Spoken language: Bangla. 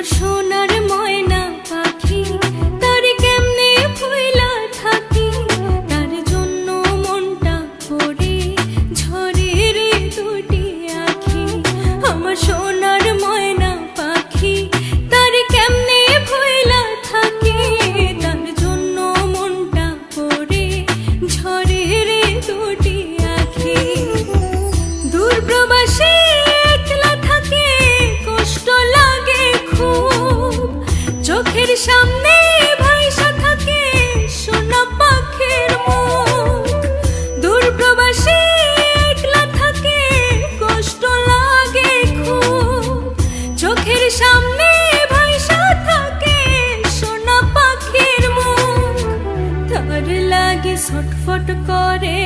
আমার সোনার ময়না পাখি, তার কেমনে ভুইলা থাকি, তার জন্য মনটা পড়ে ঝরে রে দুটি আখি। আমার সোনার ময়না পাখি, তার কেমনে ভুইলা থাকি, তার জন্য মনটা পড়ে ঝরে রে দুটি আখি। দূর প্রবাসী একলা থাকে, কষ্ট লাগে খুব, চোখের সামনে ভাইসা থাকে সোনা পাখির মুখ। দূর প্রবাসী একলা থাকে, কষ্ট লাগে খুব, চোখের সামনে ভাইসা থাকে সোনা পাখির মুখ। তার লাগে ছটফট করে